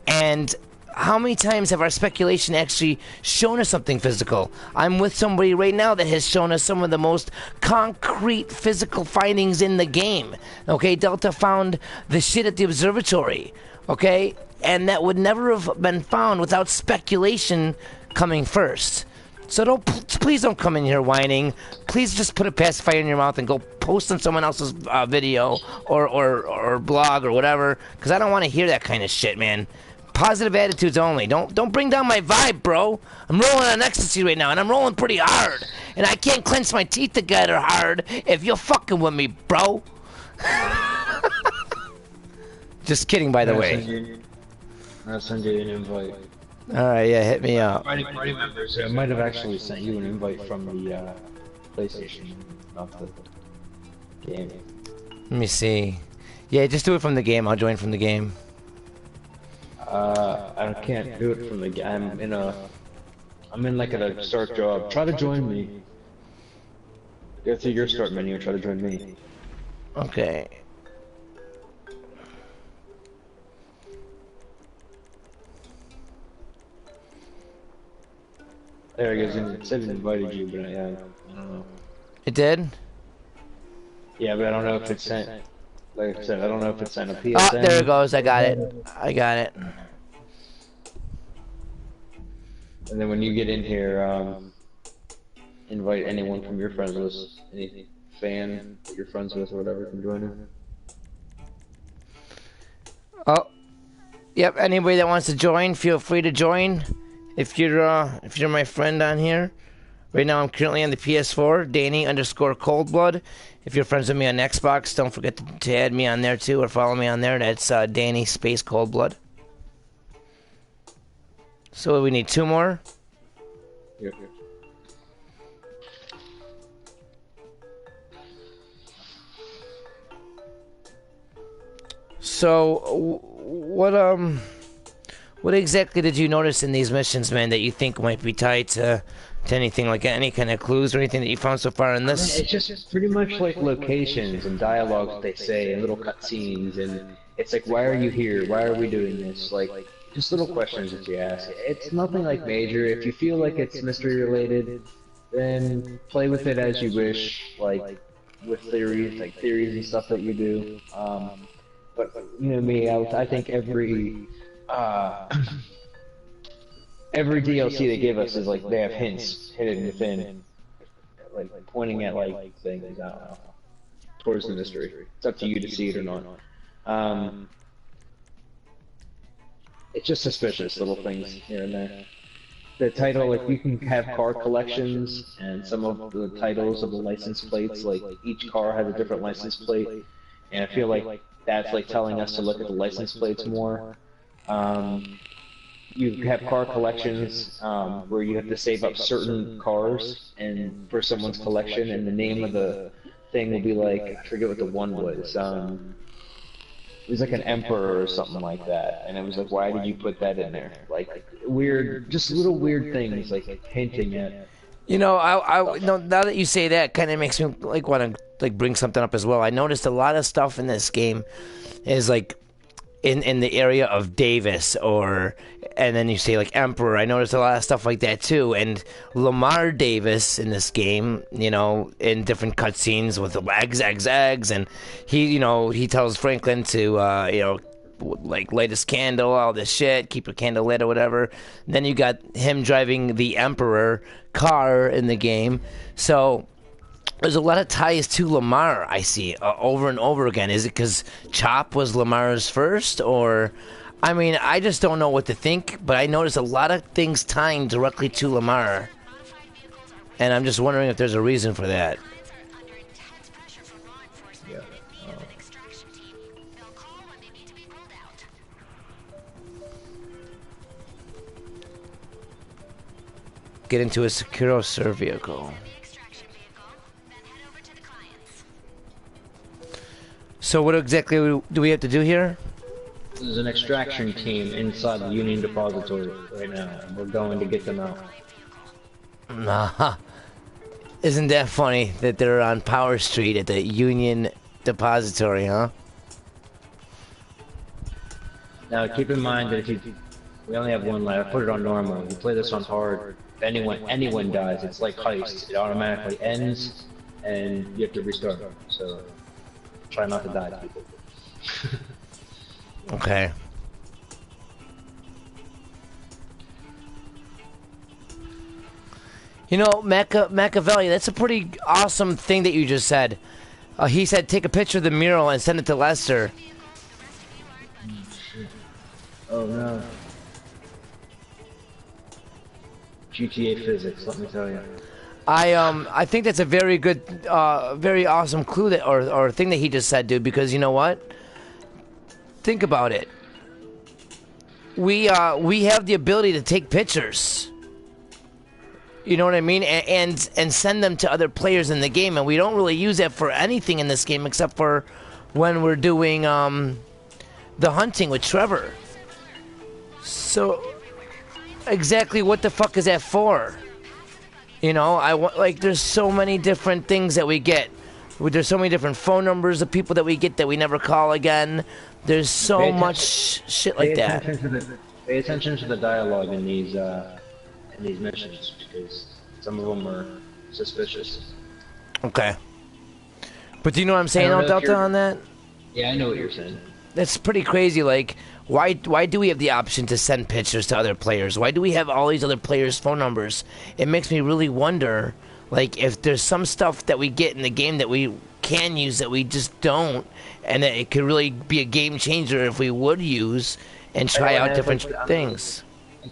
and how many times have our speculation actually shown us something physical? I'm with somebody right now that has shown us some of the most concrete physical findings in the game. Okay, Delta found the shit at the observatory. Okay, and that would never have been found without speculation coming first. So please don't come in here whining. Please just put a pacifier in your mouth and go post on someone else's video or blog or whatever, because I don't want to hear that kind of shit, man. Positive attitudes only. Don't bring down my vibe, bro. I'm rolling on ecstasy right now, and I'm rolling pretty hard. And I can't clench my teeth together hard if you're fucking with me, bro. Just kidding, by the way. I'll send you an invite. Alright, yeah, hit me up. Party members. I might have actually sent you an invite from the PlayStation, not the game. Let me see. Yeah, just do it from the game. I'll join from the game. I can't do it from the game. I'm in like a start job. Try to join me. Go through your start menu and try to join me. Okay. There it goes. It said it invited you, but I don't know. It did? Yeah, but I don't know if it's sent. Like I said, I don't know if it's sent a PSN. Oh, there it goes. I got it. I got it. And then when you get in here, invite anyone from your friends list, any fan that you're friends with or whatever can join in. Oh, yep. Anybody that wants to join, feel free to join. If you're my friend on here, right now I'm currently on the PS4, Danny_ColdBlood. If you're friends with me on Xbox, don't forget to add me on there too, or follow me on there. That's Danny space ColdBlood. So we need 2 more. Yep. So what exactly did you notice in these missions, man, that you think might be tied to anything, like any kind of clues or anything that you found so far in this? It's just pretty much like locations and dialogues they say and little cutscenes, and it's like, why are you here? Why are we doing this? Like, just little questions that you ask. It's nothing like major. If you feel like it's mystery related, then play with it as you wish, like with theories, and stuff that you do. But you know me, I think every DLC they give us is like they have hints hidden within, like pointing at like things, I don't know, towards the mystery. It's up to you to see it or not. It's just suspicious little things here and there. The title, like you can have car collections, and some of the titles of the license plates, like each car has a different license plate, and I feel like that's like telling us to look at the license plates more. You have car collections where you have to save up certain cars and for someone's collection, and the name of the thing will be like, I forget what the one was. It was like an emperor or something like that, and it was like, why did you put that in there? Like weird, just little weird things, like hinting at. You know, I now that you say that, kind of makes me like want to like bring something up as well. I noticed a lot of stuff in this game is like in the area of Davis, and then you say like Emperor. I noticed a lot of stuff like that too. And Lamar Davis in this game, you know, in different cutscenes with the eggs, and he tells Franklin to like light his candle, all this shit, keep your candle lit or whatever. And then you got him driving the Emperor car in the game. So there's a lot of ties to Lamar I see over and over again. Is it because Chop was Lamar's first, or I mean, I just don't know what to think, but I noticed a lot of things tying directly to Lamar. and I'm just wondering if there's a reason for that. Yeah. Get into a secure serve vehicle. So what exactly do we have to do here? There's an extraction team inside the Union Depository right now, and we're going to get them out. Nah. Isn't that funny that they're on Power Street at the Union Depository, huh? Now keep in mind that if we only have one life. I put it on normal. If you play this on hard, if anyone dies, it's like Heist. It automatically ends, and you have to restart. So try not to die, people. Okay. You know, Machiavelli, that's a pretty awesome thing that you just said. He said take a picture of the mural and send it to Lester. Oh no. GTA physics, let me tell you. I think that's a very good, very awesome clue that, or thing that he just said, dude. Because you know what? Think about it. We have the ability to take pictures. You know what I mean? And send them to other players in the game, and we don't really use that for anything in this game except for when we're doing the hunting with Trevor. So exactly what the fuck is that for? You know, like there's so many different things that we get. There's so many different phone numbers of people that we get that we never call again. There's so much shit like that. Pay attention to the dialogue in these missions, because some of them are suspicious. Okay. But do you know what I'm saying, Delta, on that? Yeah, I know what you're saying. That's pretty crazy. Like, why do we have the option to send pictures to other players? Why do we have all these other players' phone numbers? It makes me really wonder, like, if there's some stuff that we get in the game that we can use that we just don't, and that it could really be a game changer if we would use and try out different things.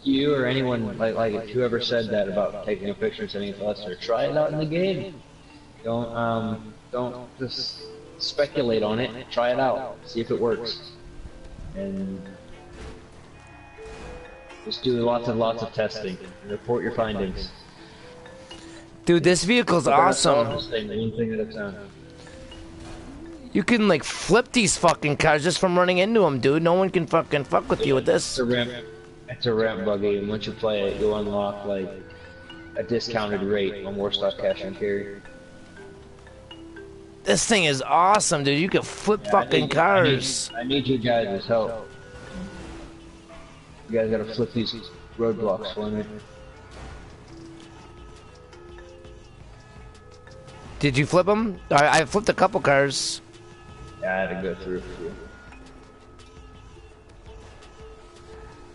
You or anyone like whoever said that about taking a picture and sending it to Lester, try it out in the game. Don't just speculate on it. Try it out. See if it works. And just do lots of testing and report your findings. Dude, this vehicle's awesome. One thing at a time. You can like flip these fucking cars just from running into them, dude. No one can fucking fuck with you with this. It's a ramp buggy, and once you play it, you'll unlock like a discounted rate on Warstock Cash and Carry. This thing is awesome, dude. You can flip fucking cars. I need you guys' help. You guys gotta flip these roadblocks for me. Did you flip them? I flipped a couple cars. Yeah, I had to go through a few.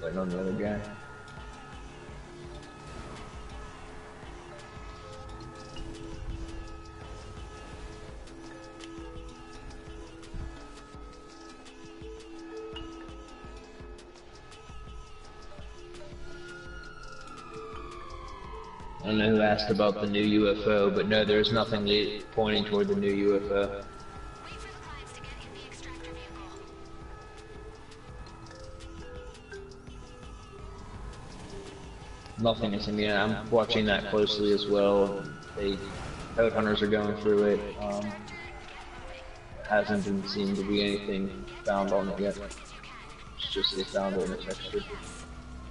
Waiting on the other guy. I don't know who asked about the new UFO, but no, there's nothing pointing toward the new UFO. Nothing is in the end. I'm watching that closely as well. Code hunters are going through it. Hasn't been seen to be anything found on it yet. It's just they found it in a texture.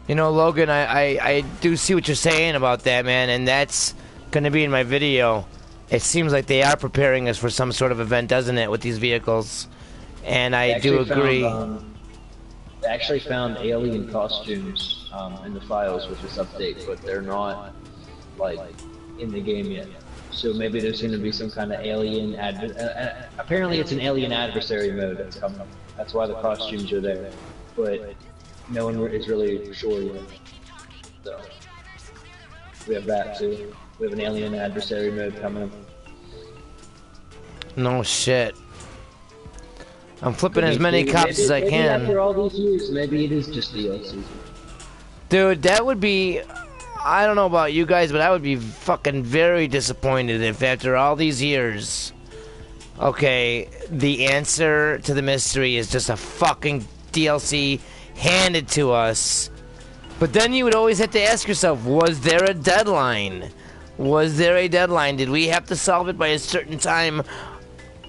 You know, Logan, I do see what you're saying about that, man, and that's gonna be in my video. It seems like they are preparing us for some sort of event, doesn't it, with these vehicles? And I do agree. They actually found alien costumes in the files with this update, but they're not like in the game yet. So maybe there's going to be some kind of alien apparently it's an alien adversary mode that's coming up. That's why the costumes are there. But no one is really sure yet. So we have that too. We have an alien adversary mode coming up. No shit. I'm flipping as many cops as I can. After all these years, maybe it is just DLC. Dude, that would be I don't know about you guys, but I would be fucking very disappointed if after all these years, okay, the answer to the mystery is just a fucking DLC handed to us. But then you would always have to ask yourself, was there a deadline? Was there a deadline? Did we have to solve it by a certain time?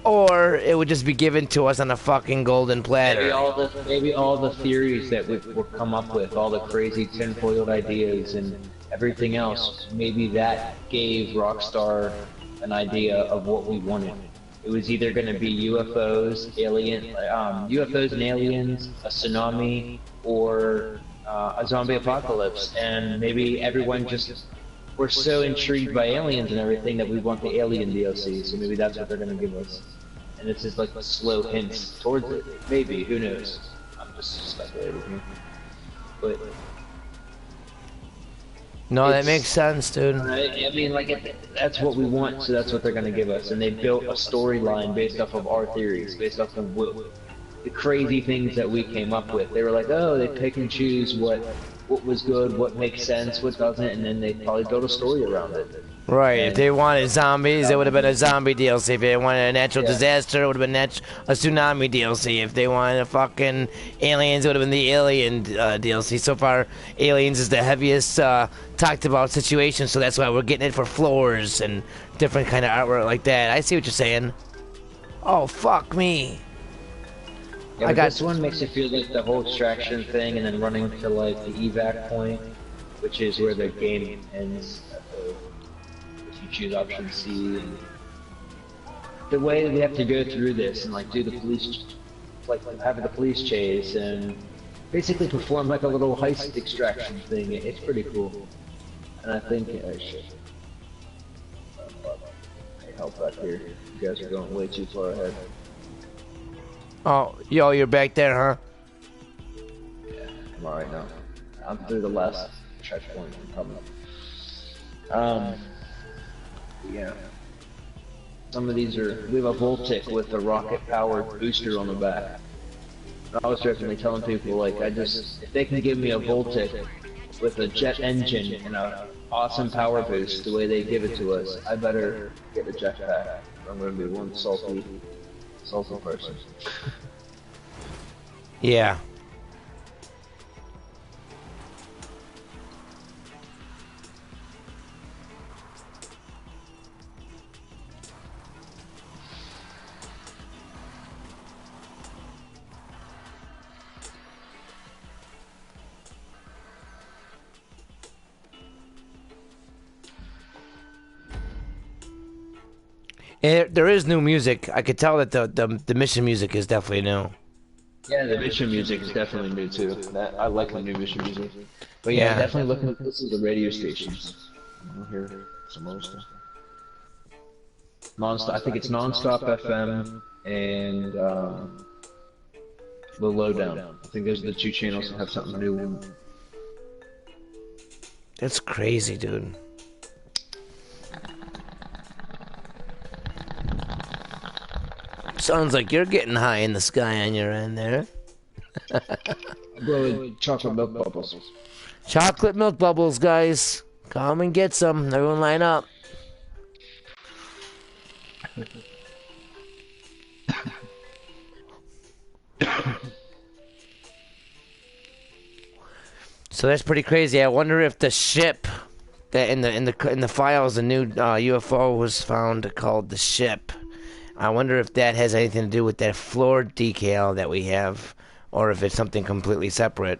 Or it would just be given to us on a fucking golden platter. Maybe all the theories that we've come up with, all the crazy tinfoiled ideas and everything else, maybe that gave Rockstar an idea of what we wanted. It was either going to be UFOs, UFOs and aliens, a tsunami, or a zombie apocalypse. And maybe everyone just we're so intrigued by aliens and everything that we want the alien DLC. So maybe that's what they're going to give us. And it's just like slow hints towards it. Maybe, who knows? I'm just speculating here. But no, that makes sense, dude. I mean, like, that's what we want, so that's what they're gonna give us. And they built a storyline based off of our theories, based off of the crazy things that we came up with. They were like, oh, they pick and choose what was good, what makes sense, what doesn't, and then they probably built a story around it. Right, if they wanted zombies, it would have been a zombie DLC. If they wanted a natural disaster, it would have been a tsunami DLC. If they wanted a fucking aliens, it would have been the alien DLC. So far, aliens is the heaviest talked about situation, so that's why we're getting it for floors and different kind of artwork like that. I see what you're saying. Oh, fuck me. Yeah, this one makes it feel like the whole extraction thing and then running to like the evac point, which is where the game ends. If you choose option C, and the way we have to go through this and like do the police, like have the police chase and basically perform like a little heist extraction thing. It's pretty cool, and I think I should help out here. You guys are going way too far ahead. Oh, yo, you're back there, huh? Yeah, I'm alright now. I'm through the last checkpoint. Yeah. Some of these are. We have a Voltic with a rocket-powered booster on the back. I was jokingly telling people, like, if they can give me a Voltic with a jet engine and a awesome power boost the way they give it to us, I better get a jetpack. I'm gonna be one salty person. Yeah. There is new music. I could tell that the mission music is definitely new. Yeah, the mission music is definitely new too. I like the new mission music. But yeah, definitely looking at this is the radio stations. I'll hear some more stuff. I think it's Nonstop FM and the Lowdown. I think those are the two channels that have something new. That's crazy, dude. Sounds like you're getting high in the sky on your end there. Chocolate milk bubbles. Chocolate milk bubbles, guys. Come and get some. Everyone line up. So that's pretty crazy. I wonder if the ship that in the files, a new UFO was found called the ship. I wonder if that has anything to do with that floor decal that we have, or if it's something completely separate.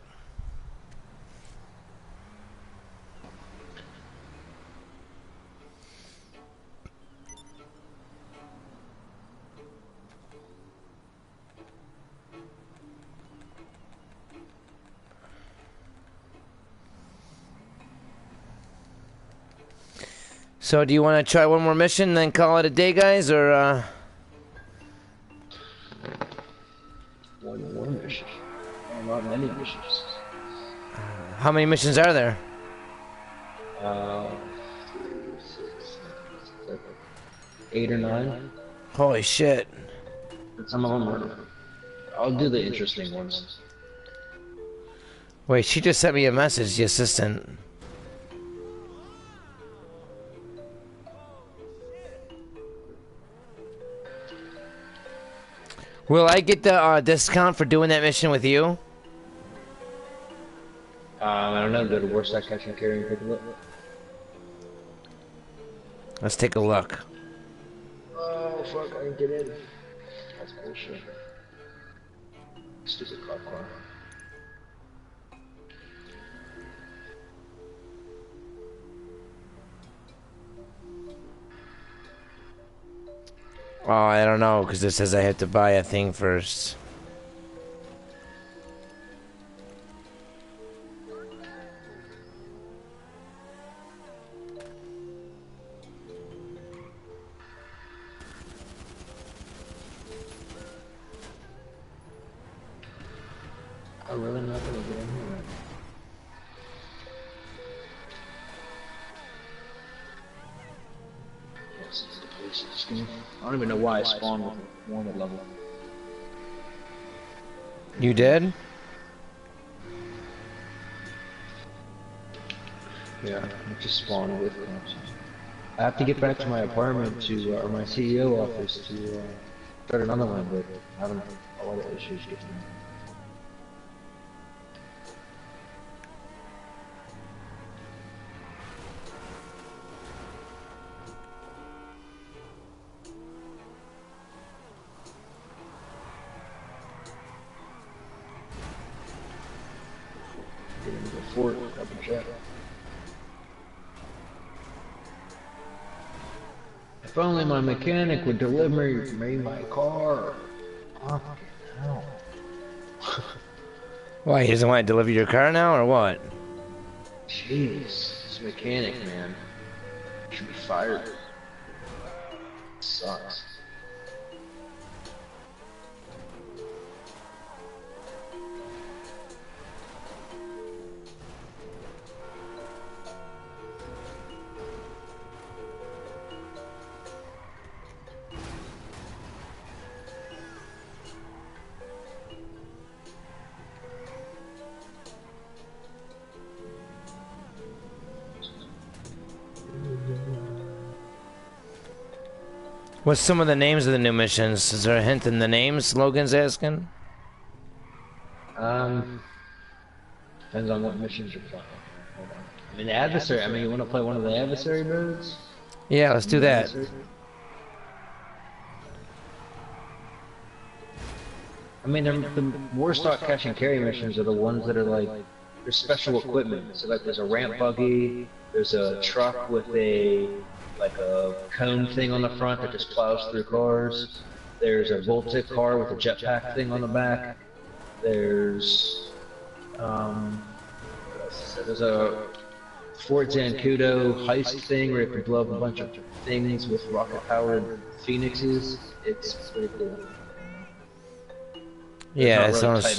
So do you want to try one more mission and then call it a day, guys, or One more mission. Not many missions. how many missions are there? 8 or 9. Holy shit. Some of them are. I'll do the interesting ones. Wait, she just sent me a message, the assistant. Will I get the discount for doing that mission with you? I don't know. Go to worst I catch and carry and take a look. Let's take a look. Oh fuck! I didn't get in. That's bullshit. Stupid cop car. Oh, I don't know, because it says I have to buy a thing first. I'm really not gonna get in here. Yes, it's the police. I don't even know why I spawned with a wanted level. You did? Yeah, I just spawned with cops. I have to get back to my apartment to, or my CEO office to start another one, but I haven't a lot of issues getting there. Get into the fort, double check. If only my mechanic would deliver me my car. Fucking hell. Why, he doesn't want to deliver your car now, or what? Jeez, this mechanic, man. Should be fired. Sucks. What's some of the names of the new missions? Is there a hint in the names Logan's asking? Depends on what missions you're playing. Hold on. I mean, the adversary. I mean, you want to play one of the adversary modes? Yeah, let's do that. Adversary? I mean, the worst stock cash and carry missions are the ones that are like, there's special equipment. So like, there's a ramp buggy, there's a truck with a cone thing on the front that just plows through cars. There's a Voltic car with a jetpack thing on the back. There's there's a Fort Zancudo heist thing where you can blow up a bunch of things with rocket-powered phoenixes. It's pretty cool. Yeah, It's that not really sounds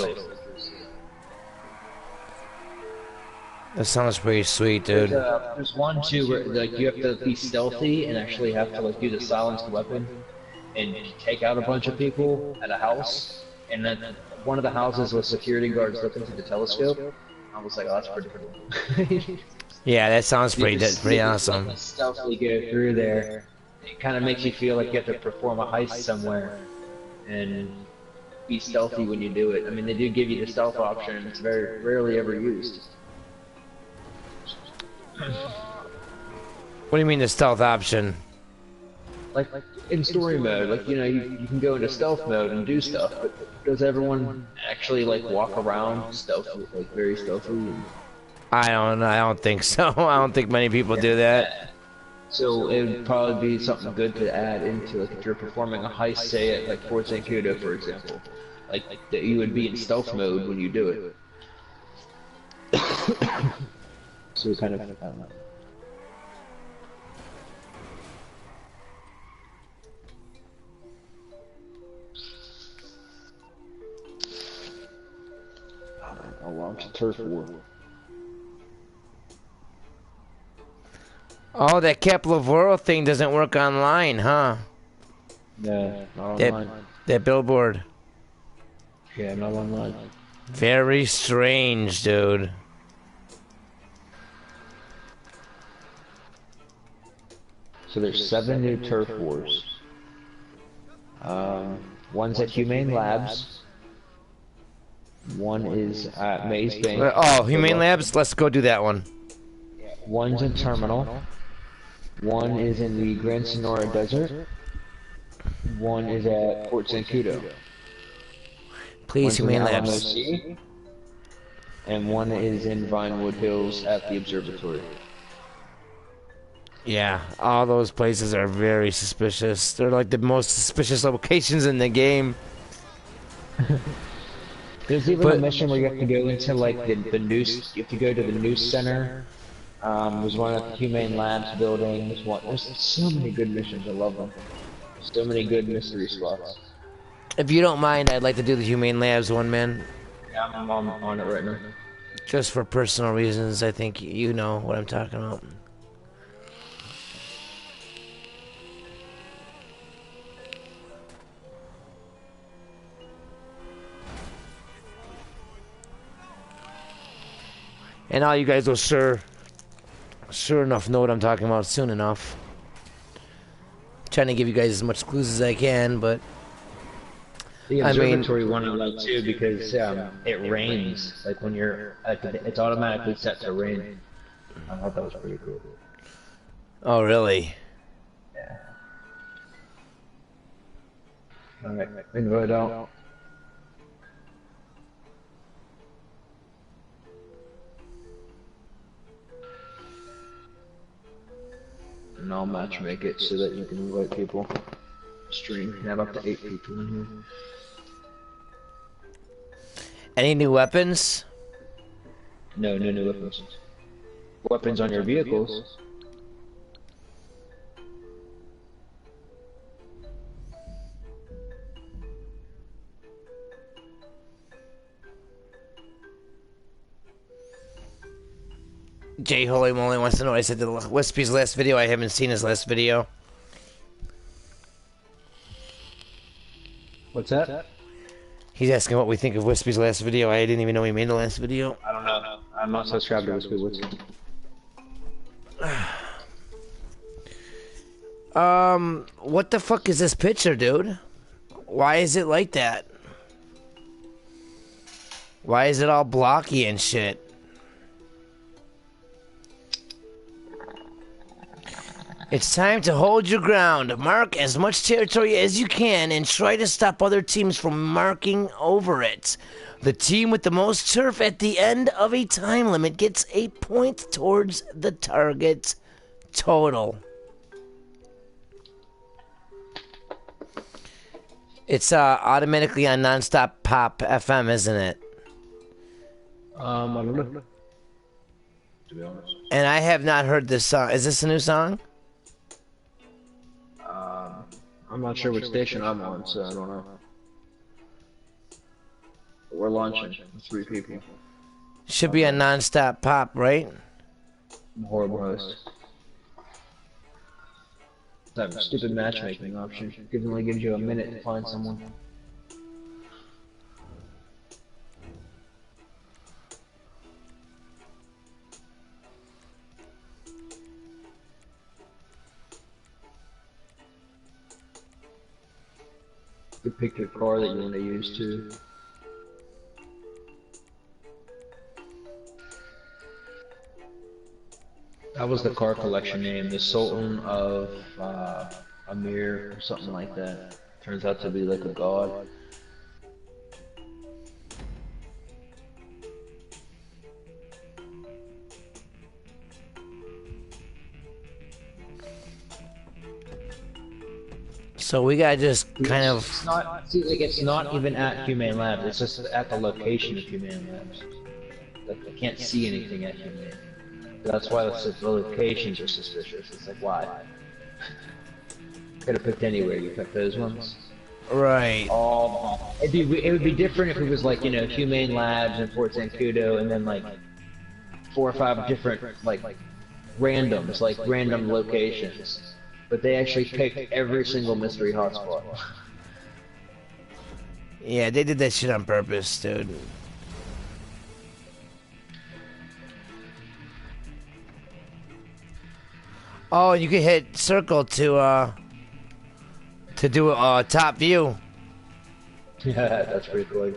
titled. pretty sweet, dude. There's one too where like you have to be stealthy and actually have to like do the silenced weapon and take out a bunch of people at a house. And then one of the houses was security guards looking through the telescope. I was like, oh, that's pretty cool. Yeah, that sounds pretty awesome. Stealthily go through there. It kind of makes you feel like you have to perform a heist somewhere and be stealthy when you do it. I mean, they do give you the stealth option, and it's very rarely ever used. What do you mean the stealth option? Like in story mode, like you know, you can go into stealth mode and do stuff, but does everyone actually like walk around stealthily, like very stealthily? I don't think so. I don't think many people do that. So it would probably be something good to add into, like if you're performing a heist, say at like Fort Zancudo, for example, like that you would be in stealth mode when you do it. So kind of, I don't know. I'll launch a turf war. Oh, that Capital of World thing doesn't work online, huh? No, not online. That billboard. Yeah, not online. Very strange, dude. So there's 7 new turf wars. One's at Humane Labs. One is at Maze Bank. Oh, Humane Labs. Let's go do that one. One's in Terminal. One is in the Grand Sonora Desert. One is at Port Zancudo. Please, Humane Labs. LMOC, and one is in Vinewood Hills at the Observatory. Yeah, all those places are very suspicious. They're like the most suspicious locations in the game. There's even a mission where you have to go into like the news. You have to go to the news center. There's one at the Humane Labs building. There's so many good missions. I love them. So many good mystery spots. If you don't mind, I'd like to do the Humane Labs one, man. Yeah, I'm on it right now. Just for personal reasons, I think you know what I'm talking about. And all you guys will sure enough know what I'm talking about soon enough. Trying to give you guys as much clues as I can, but the observatory one I like too because it rains. Like when you're, it's automatically set to rain. I thought that was pretty cool. Oh, really? Yeah. All right, invite out. And I'll matchmake it so that you can invite people. Stream, have up to 8 people in here. Any new weapons? No new weapons. Weapons on your vehicles. Jay Holy Moly wants to know what I said to Wispy's last video. I haven't seen his last video. What's that? He's asking what we think of Wispy's last video. I didn't even know he made the last video. I don't know. I'm not subscribed to Wispy. What the fuck is this picture, dude? Why is it like that? Why is it all blocky and shit? It's time to hold your ground. Mark as much territory as you can and try to stop other teams from marking over it. The team with the most turf at the end of a time limit gets a point towards the target total. It's automatically on Nonstop Pop FM, isn't it? I don't know. To be honest. And I have not heard this song. Is this a new song? I'm not sure which station I'm on, so I don't know. But we're launching with 3 people. Should be a Nonstop Pop, right? I'm a horrible host. That stupid matchmaking option only gives you a minute to find someone. You pick your car that you want to use too. That was the car collection name, the Sultan of Amir or something like that. Turns out to be like a god. So we gotta just kind of... It's not, see, like, it's not even at Humane Labs, it's just at the location of Humane Labs. Like, I can't see anything at Humane. That's why the locations are suspicious. It's like, why? Could have picked anywhere, you picked those ones. Right. It would be different if it was like, you know, Humane Labs and Fort Zancudo and then like 4 or 5 different, like randoms, like random locations. But they actually picked every single mystery hotspot. Yeah, they did that shit on purpose, dude. Oh, you can hit circle to do a top view. Yeah, that's pretty cool.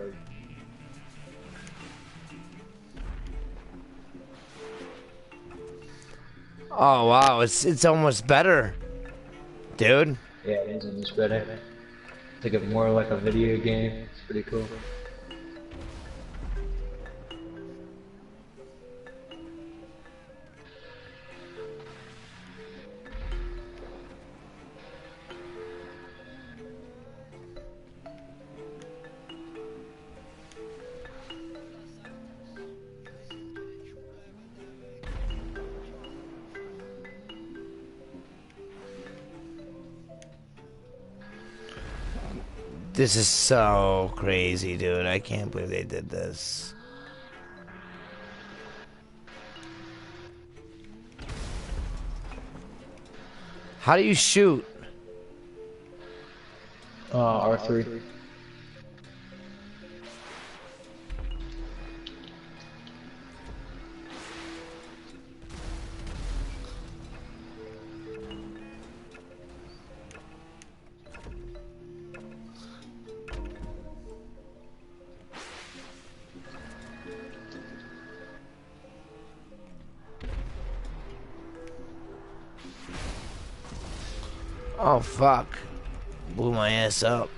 Oh wow, it's almost better, dude. Yeah, it is almost better. Think of it more like a video game. It's pretty cool. This is so crazy, dude. I can't believe they did this. How do you shoot? R3. Oh fuck. Blew my ass up.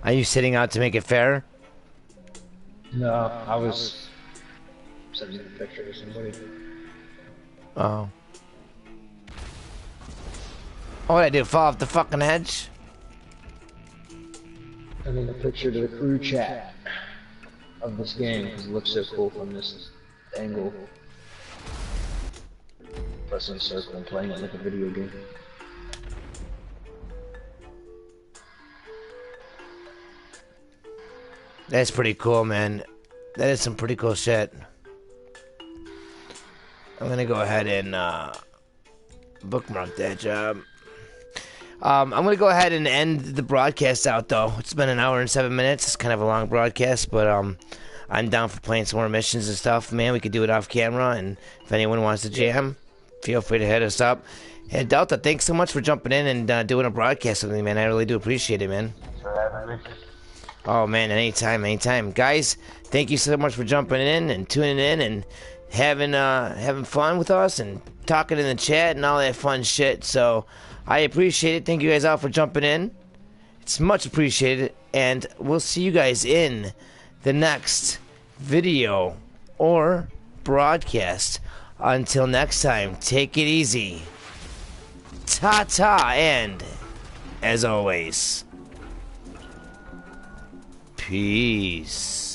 Are you sitting out to make it fair? No, I was sending a picture to somebody. Oh. Oh, what'd I do? Fall off the fucking edge? Sending a picture to the crew chat of this game because it looks so cool from this angle. Pressing circle and playing it like a video game. That's pretty cool, man. That is some pretty cool shit. I'm gonna go ahead and bookmark that job. I'm gonna go ahead and end the broadcast out, though. It's been an hour and 7 minutes. It's kind of a long broadcast, but I'm down for playing some more missions and stuff, man. We could do it off camera, and if anyone wants to jam, feel free to hit us up. And Delta, thanks so much for jumping in and doing a broadcast with me, man. I really do appreciate it, man. Oh man, anytime. Guys, thank you so much for jumping in and tuning in and having fun with us and talking in the chat and all that fun shit. So I appreciate it. Thank you guys all for jumping in. It's much appreciated, and we'll see you guys in the next video or broadcast. Until next time, take it easy. Ta-ta, and as always, peace.